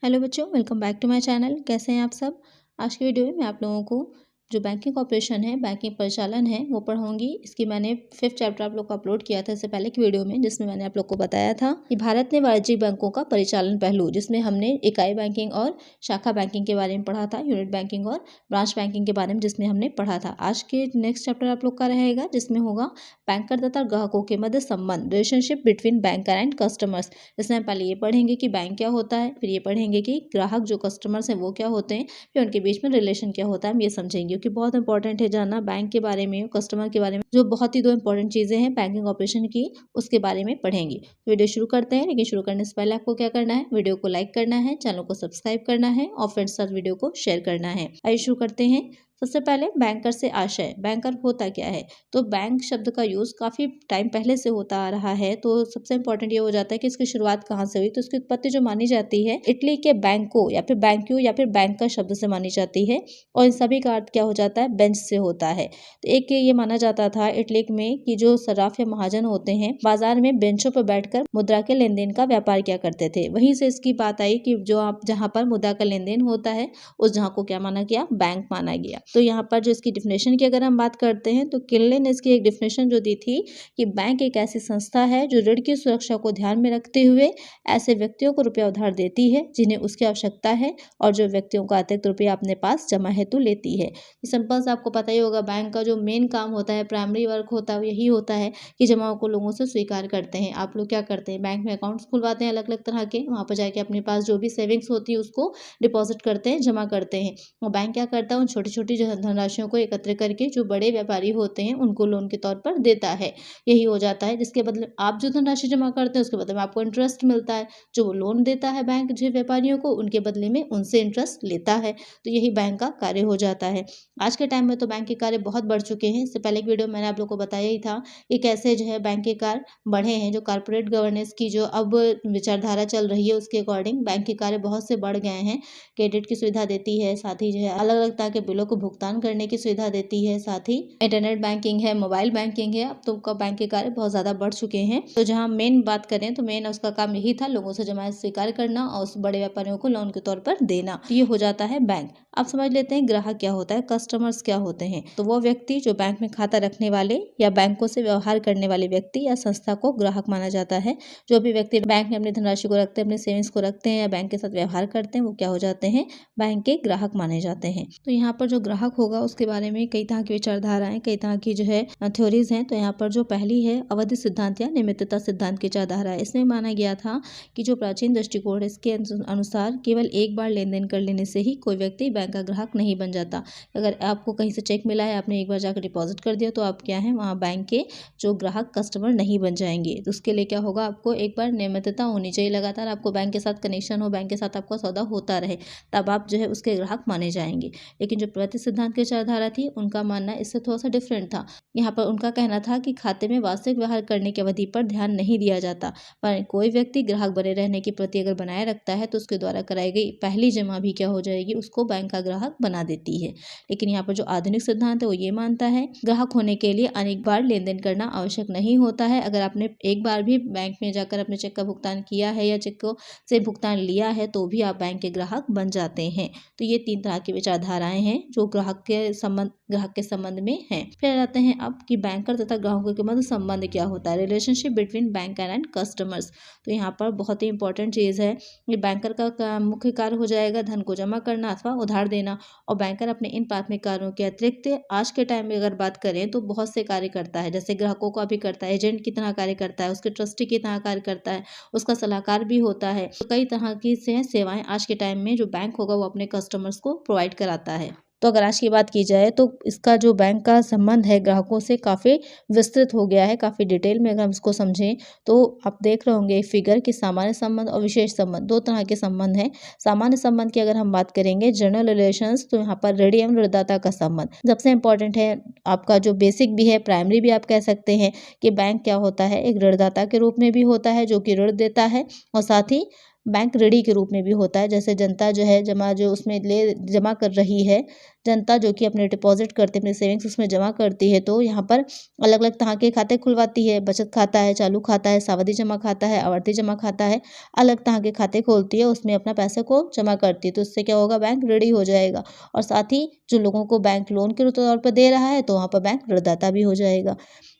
Hello बच्चों, welcome back to my channel. कैसे हैं आप सब। आज की वीडियो में मैं आप लोगों को जो बैंकिंग ऑपरेशन है, बैंकिंग परिचालन है, वो पढ़ाऊंगी। इसकी मैंने 5th चैप्टर आप लोग को अपलोड किया था इससे पहले की वीडियो में, जिसमें मैंने आप लोग को बताया था कि भारत में वाणिज्यिक बैंकों का परिचालन पहलू, जिसमें हमने इकाई बैंकिंग और शाखा बैंकिंग के बारे में पढ़ा था, यूनिट बैंकिंग और ब्रांच बैंकिंग के बारे में जिसमें हमने पढ़ा था। आज के नेक्स्ट चैप्टर आप लोग का रहेगा जिसमें होगा बैंकर तथा ग्राहकों के मध्य संबंध, relationship between banker and customers. इसमें हम पहले ये पढ़ेंगे कि बैंक क्या होता है, फिर ये पढ़ेंगे कि ग्राहक जो कस्टमर्स हैं वो क्या होते हैं, फिर उनके बीच में रिलेशन क्या होता है, हम ये समझेंगे। क्योंकि बहुत इंपॉर्टेंट है जानना बैंक के बारे में, कस्टमर के बारे में, जो बहुत ही दो इंपॉर्टेंट चीजें हैं बैंकिंग ऑपरेशन की, उसके बारे में पढ़ेंगे। तो वीडियो शुरू करते हैं, लेकिन शुरू करने से पहले आपको क्या करना है, वीडियो को लाइक करना है, चैनल को सब्सक्राइब करना है और फ्रेंड्स के साथ वीडियो को शेयर करना है। आइए शुरू करते हैं। सबसे पहले बैंकर से आशय, बैंकर होता क्या है। तो बैंक शब्द का यूज काफी टाइम पहले से होता आ रहा है। तो सबसे इंपॉर्टेंट ये हो जाता है कि इसकी शुरुआत कहाँ से हुई। तो इसकी उत्पत्ति जो मानी जाती है इटली के बैंको या फिर बैंक्यू या फिर बैंक का शब्द से मानी जाती है, और इन सभी का अर्थ क्या हो जाता है, बेंच से होता है। तो एक ये माना जाता था इटली में कि जो सराफ या महाजन होते हैं बाजार में बेंचों पर बैठकर मुद्रा के लेन देन का व्यापार क्या करते थे। वहीं से इसकी बात आई कि जो आप जहाँ पर मुद्रा का लेन देन होता है उस जगह को क्या माना गया, बैंक माना गया। तो यहाँ पर जो इसकी डिफिनेशन की अगर हम बात करते हैं तो किनले ने इसकी एक डिफिनेशन जो दी थी कि बैंक एक ऐसी संस्था है जो ऋण की सुरक्षा को ध्यान में रखते हुए ऐसे व्यक्तियों को रुपया उधार देती है जिन्हें उसकी आवश्यकता है और जो व्यक्तियों का अतिरिक्त रुपया अपने पास जमा हेतु लेती है। सिंपल से आपको पता ही होगा, बैंक का जो मेन काम होता है, प्राइमरी वर्क होता है, यही होता है कि जमाओं को लोगों से स्वीकार करते हैं। आप लोग क्या करते हैं, बैंक में अकाउंट्स खुलवाते हैं अलग अलग तरह के, वहाँ पर जाके अपने पास जो भी सेविंग्स होती है उसको डिपॉजिट करते हैं, जमा करते हैं। और बैंक क्या करता है, उन छोटी छोटी धनराशियों को एकत्र करके जो बड़े व्यापारी होते हैं उनको लोन के तौर पर देता है। यही हो जाता है, जिसके बदले आप जो धनराशि जमा करते हैं उसके बदले में आपको इंटरेस्ट मिलता है। जो वो लोन देता है बैंक जो व्यापारियों को, उनके बदले में उनसे इंटरेस्ट लेता है। तो यही बैंक का कार्य हो जाता है। आज के टाइम में तो बैंक के कार्य बहुत बढ़ चुके हैं। इससे पहले की वीडियो में मैंने आप लोग को बताया ही था कि कैसे जो है बैंक के कार्य बढ़े हैं। जो कारपोरेट गवर्नेंस की जो अब विचारधारा चल रही है उसके अकॉर्डिंग बैंक के कार्य बहुत से बढ़ गए हैं। क्रेडिट की सुविधा देती है, साथ ही जो है अलग अलग तरह के बिलों को भुगतान करने की सुविधा देती है, साथ ही इंटरनेट बैंकिंग है, मोबाइल बैंकिंग है। अब तो बैंक के कार्य बहुत ज्यादा बढ़ चुके हैं। तो जहाँ मेन बात करें तो मेन उसका काम यही था, लोगों से जमा स्वीकार करना और उस बड़े व्यापारियों को लोन के तौर पर देना। ये हो जाता है बैंक। अब समझ लेते हैं ग्राहक क्या होता है, कस्टमर्स क्या होते हैं। तो वो व्यक्ति जो बैंक में खाता रखने वाले या बैंकों से व्यवहार करने वाले व्यक्ति या संस्था को ग्राहक माना जाता है। जो भी व्यक्ति बैंक में अपनी धनराशि को रखते हैं, अपने सेविंग्स को रखते हैं या बैंक के साथ व्यवहार करते हैं, वो क्या हो जाते हैं, बैंक के ग्राहक माने जाते हैं। तो यहाँ पर जो ग्राहक होगा उसके बारे में कई तरह की विचारधाराएं, कई तरह की जो है थ्योरीज हैं। तो यहाँ पर जो पहली है अवधि सिद्धांत या निमित्तता सिद्धांत की विचारधारा है। इसमें माना गया था कि जो प्राचीन दृष्टिकोण है इसके अनुसार केवल एक बार लेन देन कर लेने से ही कोई व्यक्ति बैंक का ग्राहक नहीं बन जाता। अगर आपको कहीं से चेक मिला है, आपने एक बार जाकर डिपॉजिट कर दिया, तो आप क्या है, वहाँ बैंक के जो ग्राहक कस्टमर नहीं बन जाएंगे। तो उसके लिए क्या होगा, आपको एक बार नियमितता होनी चाहिए, लगातार आपको बैंक के साथ कनेक्शन हो, बैंक के साथ आपका सौदा होता रहे, तब आप जो है उसके ग्राहक माने जाएंगे। लेकिन जो प्रवृत्ति सिद्धांत की विचारधारा थी उनका मानना इससे थोड़ा सा डिफरेंट था। यहाँ पर उनका कहना था कि खाते में वास्तविक व्यवहार करने की अवधि पर ध्यान नहीं दिया जाता, पर कोई व्यक्ति ग्राहक बने रहने की प्रति अगर बनाए रखता है तो उसके द्वारा कराई गई पहली जमा भी क्या हो जाएगी, उसको बैंक का ग्राहक बना देती है। लेकिन यहाँ पर जो आधुनिक सिद्धांत है वो ये मानता है ग्राहक होने के लिए अनेक बार लेन देन करना आवश्यक नहीं होता है। अगर आपने एक बार भी बैंक में जाकर अपने चेक का भुगतान किया है या चेक को से भुगतान लिया है तो भी आप बैंक के ग्राहक बन जाते हैं। तो ये 3 तरह की विचारधाराएं हैं जो ग्राहक के संबंध में हैं। फिर आते हैं अब कि बैंकर तथा ग्राहकों के मध्य संबंध क्या होता है, relationship between banker and customers. तो यहाँ पर बहुत ही इंपॉर्टेंट चीज़ है, ये बैंकर का मुख्य कार्य हो जाएगा धन को जमा करना अथवा उधार देना। और बैंकर अपने इन प्राथमिक कार्यों के अतिरिक्त आज के टाइम में अगर बात करें तो बहुत से कार्य करता है। जैसे ग्राहकों का भी करता है, एजेंट की तरह कार्य करता है, उसके ट्रस्टी की तरह कार्य करता है, उसका सलाहकार भी होता है। तो कई तरह की सेवाएं आज के टाइम में जो बैंक होगा वो अपने कस्टमर्स को प्रोवाइड कराता है। तो अगर आज की बात की जाए तो इसका जो बैंक का संबंध है ग्राहकों से काफ़ी विस्तृत हो गया है, काफ़ी डिटेल में अगर हम इसको समझें तो आप देख रहे होंगे फिगर कि सामान्य संबंध और विशेष संबंध 2 तरह के संबंध हैं। सामान्य संबंध की अगर हम बात करेंगे जनरल रिलेशंस, तो यहाँ पर ऋणी एवं ऋणदाता का संबंध सबसे इंपॉर्टेंट है। आपका जो बेसिक भी है, प्राइमरी भी आप कह सकते हैं कि बैंक क्या होता है, एक ऋणदाता के रूप में भी होता है जो कि ऋण देता है और साथ ही बैंक ऋणी के रूप में भी होता है। जैसे जनता जो है जो उसमें जमा कर रही है, जनता जो कि अपने डिपॉजिट करते अपने सेविंग्स उसमें जमा करती है, तो यहाँ पर अलग अलग तरह के खाते खुलवाती है। बचत खाता है, चालू खाता है, सावधि जमा खाता है, आवर्ती जमा खाता है, अलग तरह के खाते खोलती है, उसमें अपना पैसे को जमा करती है। तो इससे क्या होगा, बैंक ऋणी हो जाएगा। और साथ ही जो लोगों को बैंक लोन के तौर पर दे रहा है, तो वहाँ पर बैंक ऋणदाता भी हो जाएगा।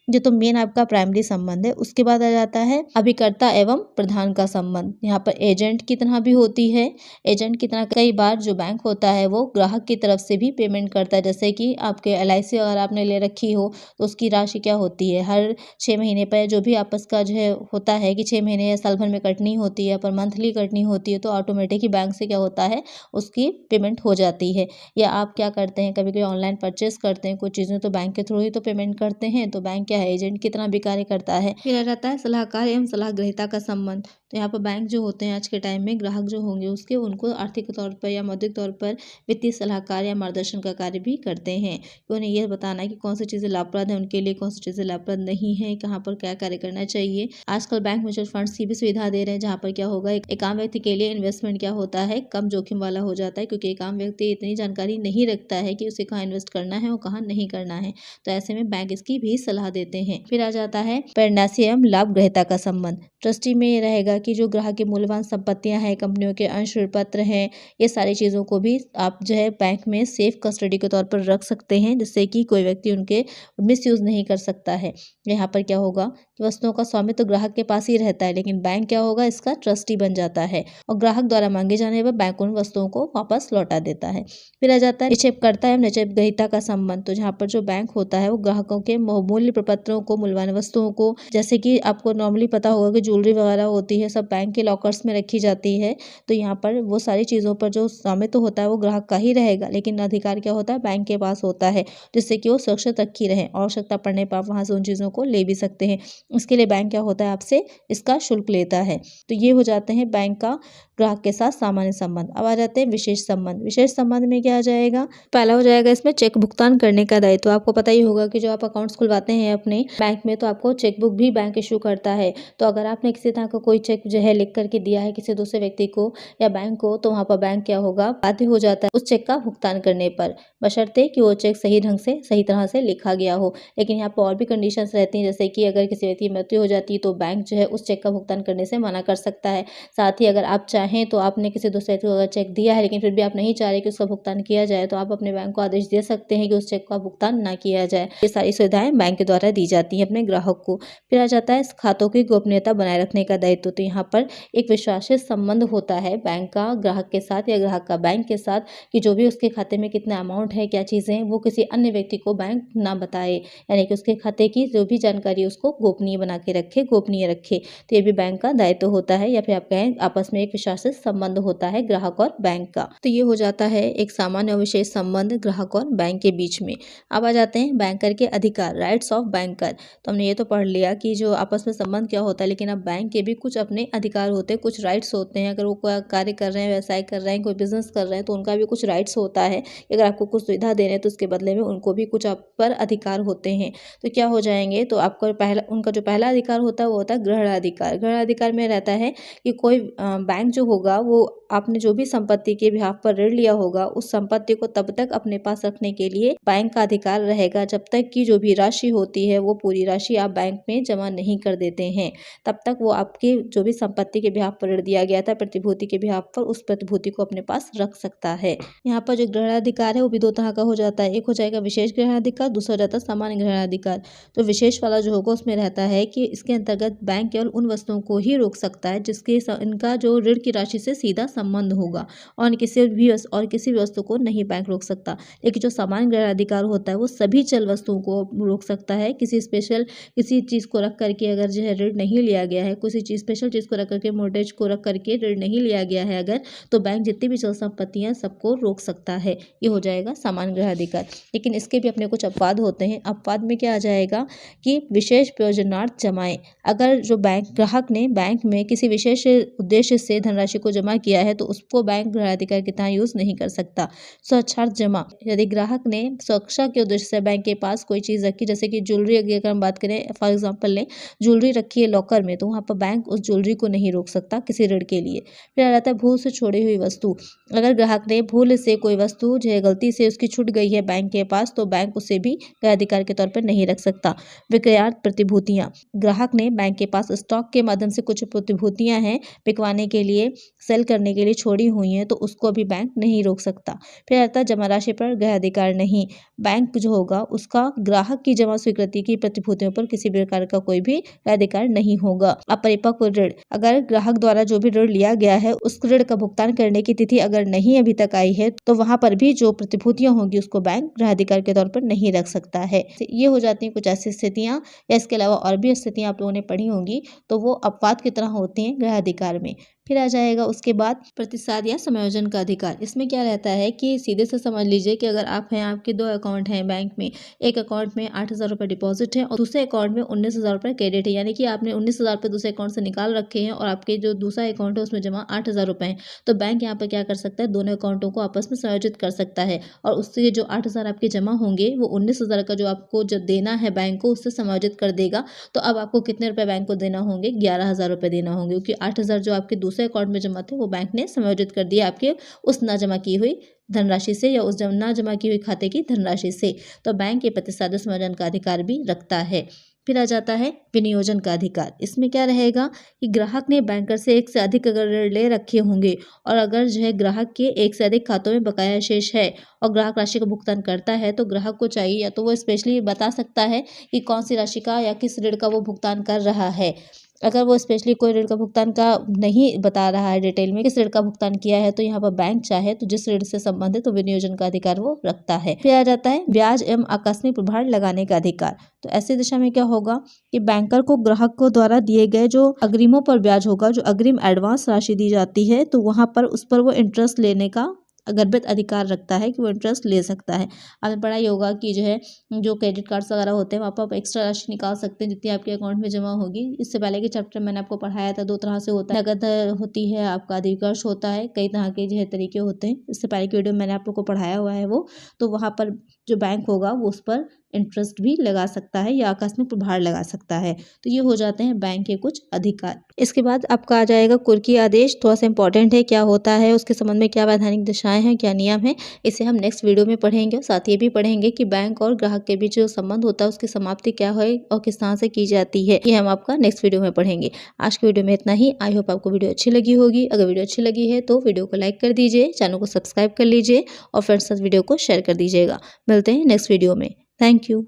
ये तो मेन आपका प्राइमरी संबंध है। उसके बाद आ जाता है अभिकर्ता एवं प्रधान का संबंध। यहाँ पर एजेंट की तरह भी होती है। एजेंट की तरह कई बार जो बैंक होता है वो ग्राहक की तरफ से भी पेमेंट करता है। जैसे कि आपके LIC अगर आपने ले रखी हो तो उसकी राशि क्या होती है, हर 6 महीने पर जो भी आपस का जो है होता है कि 6 महीने या साल भर में कटनी होती है, पर मंथली कटनी होती है, तो ऑटोमेटिक ही बैंक से क्या होता है, उसकी पेमेंट हो जाती है। या आप क्या करते हैं, कभी कभी ऑनलाइन परचेस करते हैं कुछ चीज़ें, तो बैंक के थ्रू ही तो पेमेंट करते हैं। तो बैंक क्या है, एजेंट की तरह भी कार्य करता है। फिर आ जाता है सलाहकार एवं सलाह ग्रहीता का संबंध। तो यहाँ पर बैंक जो होते हैं आज के टाइम में ग्राहक जो होंगे उसके उनको आर्थिक तौर पर या मौद्रिक तौर पर वित्तीय सलाहकार या मार्गदर्शन का कार्य भी करते हैं। तो उन्हें यह बताना है कि कौन सी चीज़ें लाभप्रद है उनके लिए, कौन सी चीज़ें लाभप्रद नहीं है, कहाँ पर क्या कार्य करना चाहिए। आजकल बैंक म्यूचुअल फंड्स की भी सुविधा दे रहे हैं, जहाँ पर क्या होगा, एक आम व्यक्ति के लिए इन्वेस्टमेंट क्या होता है, कम जोखिम वाला हो जाता है, क्योंकि एक आम व्यक्ति इतनी जानकारी नहीं रखता है कि उसे कहाँ इन्वेस्ट करना है और कहाँ नहीं करना है। तो ऐसे में बैंक इसकी भी सलाह देते हैं। फिर आ जाता है प्रेरणासी एवं लाभ ग्रहीता का संबंध। ट्रस्टी में ये रहेगा कि जो ग्राहक की मूल्यवान संपत्तियां हैं, कंपनियों के अंश ऋण पत्र हैं, ये सारी चीज़ों को भी आप जो है बैंक में सेफ कस्टडी के तौर पर रख सकते हैं, जिससे कि कोई व्यक्ति उनके मिसयूज़ नहीं कर सकता है। यहाँ पर क्या होगा कि वस्तुओं का स्वामित्व तो ग्राहक के पास ही रहता है, लेकिन बैंक क्या होगा, इसका ट्रस्टी बन जाता है और ग्राहक द्वारा मांगे जाने पर बैंक उन वस्तुओं को वापस लौटा देता है। फिर आ जाता है निक्षेपकर्ता एवं निक्षेप ग्रहीता का संबंध। तो जहाँ पर जो बैंक होता है वो ग्राहकों के मूल्य प्रपत्रों को, मूल्यवान वस्तुओं को, जैसे कि आपको नॉर्मली पता होगा कि ज्वेलरी वगैरह होती है, सब बैंक के लॉकर्स में रखी जाती है। तो यहाँ पर वो सारी चीज़ों पर जो स्वामित्व होता है वो ग्राहक का ही रहेगा, लेकिन अधिकार क्या होता है, बैंक के पास होता है, जिससे कि वो सुरक्षित रखी रहे। आवश्यकता पड़ने पर आप वहाँ से उन चीज़ों को ले भी सकते हैं। इसके लिए बैंक क्या होता है, आपसे इसका शुल्क लेता है। तो ये हो जाते हैं बैंक का ग्राहक के साथ सामान्य संबंध। अब आ जाते हैं विशेष संबंध। विशेष संबंध में क्या आ जाएगा, पहला हो जाएगा इसमें चेक भुगतान करने का दायित्व। तो आपको पता ही होगा कि जो आप अकाउंट्स खुलवाते हैं अपने बैंक में, तो आपको चेक बुक भी बैंक इशू करता है। तो अगर आपने किसी तरह का कोई चेक जो है लिख करके दिया है किसी दूसरे व्यक्ति को या बैंक को, तो वहाँ पर बैंक क्या होगा, बाध्य हो जाता है उस चेक का भुगतान करने पर, बशर्ते कि वो चेक सही ढंग से, सही तरह से लिखा गया हो। लेकिन यहाँ पर और भी कंडीशंस रहती हैं, जैसे कि अगर किसी व्यक्ति की मृत्यु हो जाती है तो बैंक जो है उस चेक का भुगतान करने से मना कर सकता है। साथ ही अगर आप चाहें तो आपने किसी दूसरे व्यक्ति को अगर चेक दिया है लेकिन फिर भी आप नहीं चाह रहे कि उसका भुगतान किया जाए, तो आप अपने बैंक को आदेश दे सकते हैं कि उस चेक का भुगतान ना किया जाए। ये सारी सुविधाएं बैंक के द्वारा दी जाती हैं अपने ग्राहक को। फिर आ जाता है खातों की गोपनीयता बनाए रखने का दायित्व। तो यहाँ पर एक विश्वासित संबंध होता है बैंक का ग्राहक के साथ या ग्राहक का बैंक के साथ, कि जो भी उसके खाते में कितना अमाउंट है, क्या चीज़ें हैं, वो किसी अन्य व्यक्ति को बैंक ना बताए, यानी कि उसके खाते की जो भी जानकारी उसको गोपनीय बना के रखे, गोपनीय रखे। तो ये भी बैंक का दायित्व होता है, या फिर आप कहें आपस में एक विश्वासित संबंध होता है ग्राहक और बैंक का। तो ये हो जाता है एक सामान्य और विशेष संबंध ग्राहक और बैंक के बीच में। अब आ जाते हैं बैंकर के अधिकार, राइट्स ऑफ बैंकर। तो हमने ये तो पढ़ लिया कि जो आपस में संबंध क्या होता है, लेकिन अब बैंक के भी कुछ अपने अधिकार होते हैं, कुछ राइट्स होते हैं। अगर वो कोई कार्य कर रहे हैं, व्यवसाय कर रहे हैं, कोई बिजनेस कर रहे हैं, तो उनका भी कुछ राइट्स होता है। अगर आपको कुछ सुविधा दे रहे हैं तो उसके बदले में उनको भी कुछ आप पर अधिकार होते हैं। तो क्या हो जाएंगे, तो आपको पहला, उनका जो पहला अधिकार होता है वो होता है ग्रहणाधिकार। ग्रहणाधिकार में रहता है कि कोई बैंक जो होगा वो आपने जो भी संपत्ति के बिहाफ पर ऋण लिया होगा, उस संपत्ति को तब तक अपने पास रखने के लिए बैंक का अधिकार रहेगा जब तक कि जो भी राशि होती है वो पूरी राशि आप बैंक में जमा नहीं कर देते हैं। तब तक वो आपके जो भी संपत्ति के बिहाफ पर ऋण दिया गया था, प्रतिभूति के बिहाफ पर, उस प्रतिभूति को अपने पास रख सकता है। यहाँ पर जो ग्रहणाधिकार है वो भी दो तरह का हो जाता है। एक हो जाएगा विशेष ग्रहणाधिकार, दूसरा हो जाता है सामान्य ग्रहणाधिकार। तो विशेष वाला जो होगा उसमें रहता है कि इसके अंतर्गत बैंक केवल उन वस्तुओं को ही रोक सकता है जिसके इनका जो ऋण की राशि से सीधा संबंध होगा, और किसी भी वस्तु को नहीं बैंक रोक सकता। लेकिन जो सामान्य ग्रहणाधिकार होता है वो सभी चल वस्तुओं को रोक सकता है। किसी चीज़ को रख करके अगर जो है ऋण नहीं लिया गया है, किसी चीज़ स्पेशल चीज़ को रख करके, मोर्टगेज को रख करके ऋण नहीं लिया गया है अगर, तो बैंक जितनी भी चल संपत्तियां सबको रोक सकता है। ये हो जाएगा सामान्य ग्रहणाधिकार। लेकिन इसके भी अपने कुछ अपवाद होते हैं। अपवाद में क्या आ जाएगा कि विशेष प्रयोजनार्थ जमाएं। अगर जो बैंक ग्राहक ने बैंक में किसी विशेष उद्देश्य से धनराशि धनराशि को जमा किया है तो उसको बैंक ग्राहकाधिकार की तरह यूज नहीं कर सकता। स्वच्छार्थ जमा, यदि ग्राहक ने सुरक्षा के उद्देश्य से बैंक के पास कोई चीज रखी, जैसे कि ज्वेलरी की अगर हम बात करें, फॉर एग्जाम्पल लें ज्वेलरी रखी है लॉकर में, तो वहाँ पर बैंक उस ज्वेलरी को नहीं रोक सकता किसी ऋण के लिए। फिर आ जाता है भूल से छोड़ी हुई वस्तु, अगर ग्राहक ने भूल से कोई वस्तु जो है गलती से उसकी छूट गई है बैंक के पास, तो बैंक उसे भी ग्राहकाधिकार के तौर पर नहीं रख सकता। विक्रयार्थ प्रतिभूतियां, ग्राहक ने बैंक के पास स्टॉक के माध्यम से कुछ प्रतिभूतियां हैं बिकवाने के लिए, सेल करने के लिए छोड़ी हुई हैं, तो उसको भी बैंक नहीं रोक सकता। फिर आता है जमा राशि पर ग्राहकाधिकार नहीं, बैंक जो होगा उसका ग्राहक की जमा स्वीकृति की प्रतिभूतियों पर किसी प्रकार का कोई भी ग्राहकाधिकार नहीं होगा। अपरिपक्व ऋण, अगर ग्राहक द्वारा जो भी ऋण लिया गया है उस ऋण का भुगतान करने की तिथि अगर नहीं अभी तक आई है, तो वहां पर भी जो प्रतिभूतियां होंगी उसको बैंक ग्राहकाधिकार के तौर पर नहीं रख सकता है। ये हो जाती हैं कुछ ऐसी स्थितियां, या इसके अलावा और भी स्थितियां आप लोगों ने पढ़ी होंगी, तो वो अपवाद की तरह होती हैं ग्राहकाधिकार में। फिर आ जाएगा उसके बाद प्रतिसाद या समायोजन का अधिकार। इसमें क्या रहता है कि सीधे से समझ लीजिए कि अगर आप हैं, आपके 2 अकाउंट हैं बैंक में, एक अकाउंट में 8,000 रुपये डिपॉजिट है और दूसरे अकाउंट में 19,000 रुपये क्रेडिट है, यानी कि आपने 19,000 रुपये दूसरे अकाउंट से निकाल रखे हैं और आपके जो दूसरा अकाउंट है उसमें जमा 8,000 रुपये हैं। तो बैंक यहाँ पर क्या कर सकता है, दोनों अकाउंटों को आपस में समायोजित कर सकता है और उससे जो 8,000 आपके जमा होंगे वो 19,000 का जो आपको जो देना है बैंक को उससे समायोजित कर देगा। तो अब आपको कितने रुपए बैंक को देना होंगे, 11,000 रुपये देना होंगे, क्योंकि 8,000 जो आपके दूसरे अकाउंट में जमा थे वो बैंक ने समायोजित कर दिया आपके उस ना जमा की हुई धनराशि से या उस ना जमा की हुई खाते की धनराशि से। तो बैंक ये प्रतिसाद समायोजन का अधिकार भी रखता है। फिर आ जाता है विनियोजन का अधिकार। इसमें क्या रहेगा कि ग्राहक ने बैंकर से एक से अधिक अगर ऋण ले रखे होंगे और अगर जो है ग्राहक के एक से अधिक खातों में बकाया शेष है और ग्राहक राशि का भुगतान करता है, तो ग्राहक को चाहिए या तो वो स्पेशली बता सकता है कि कौन सी राशि का या किस ऋण का वो भुगतान कर रहा है। अगर वो स्पेशली कोई ऋण का भुगतान का नहीं बता रहा है डिटेल में किस ऋण का भुगतान किया है, तो यहाँ पर बैंक चाहे तो जिस ऋण से संबंधित तो विनियोजन का अधिकार वो रखता है। फिर आ जाता है ब्याज एवं आकस्मिक प्रभार लगाने का अधिकार। तो ऐसी दिशा में क्या होगा कि बैंकर को ग्राहक को द्वारा दिए गए जो अग्रिमों पर ब्याज होगा, जो अग्रिम एडवांस राशि दी जाती है, तो वहां पर उस पर वो इंटरेस्ट लेने का गर्भित अधिकार रखता है कि वो इंटरेस्ट ले सकता है। आपने पढ़ा ही होगा कि जो है जो क्रेडिट कार्ड्स वगैरह होते हैं वहाँ पर आप एक्स्ट्रा राशि निकाल सकते हैं जितनी आपके अकाउंट में जमा होगी। इससे पहले के चैप्टर मैंने आपको पढ़ाया था, 2 तरह से होता है, नगद होती है, आपका अधिकर्ष होता है, कई तरह के जो है तरीके होते हैं। इससे पहले की वीडियो में मैंने आप लोग को पढ़ाया हुआ है वो। तो वहाँ पर जो बैंक होगा वो उस पर इंटरेस्ट भी लगा सकता है या आकस्मिक प्रभार लगा सकता है। तो ये हो जाते हैं बैंक के कुछ अधिकार। इसके बाद आपका आ जाएगा कुर्की आदेश। थोड़ा सा इंपॉर्टेंट है, क्या होता है, उसके संबंध में क्या वैधानिक दिशाएं हैं, क्या नियम है, इसे हम नेक्स्ट वीडियो में पढ़ेंगे। और साथ ये भी पढ़ेंगे कि बैंक और ग्राहक के बीच जो संबंध होता है उसकी समाप्ति क्या है और किस तरह से की जाती है, ये हम आपका नेक्स्ट वीडियो में पढ़ेंगे। आज की वीडियो में इतना ही। आई होप आपको वीडियो अच्छी लगी होगी। अगर वीडियो अच्छी लगी है तो वीडियो को लाइक कर दीजिए, चैनल को सब्सक्राइब कर लीजिए और फ्रेंड्स के साथ वीडियो को शेयर कर दीजिएगा। मिलते हैं नेक्स्ट वीडियो में। Thank you.